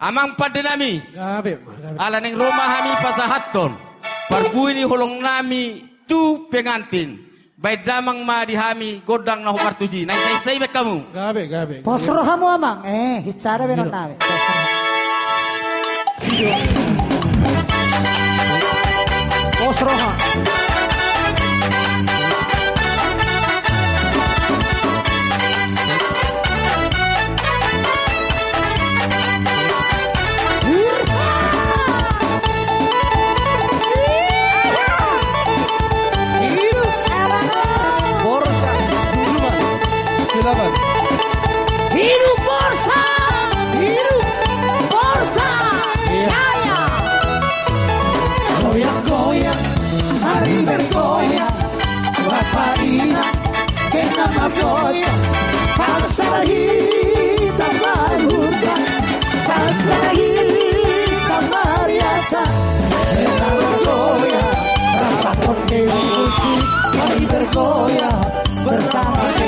Amang padinami. Gabi. Ala neng rumah kami pasahaton. Parbui ni holong nami tu pengantin. Baik damang ma di hami godang na hukartuji. Nang say be kamu. Gabi. Posro hamu amang. Hicara benon nawe. Posro ha. Silakan. Hidup Borsa! Hidup Borsa! Jaya! Goyang-goyang, mari bergoyang, Wafaina, que nama cosa, pasar hitam marhuda, pasar hitam mariaca, kita bergoyang, rapatkan musik, mari bergoyang bersama.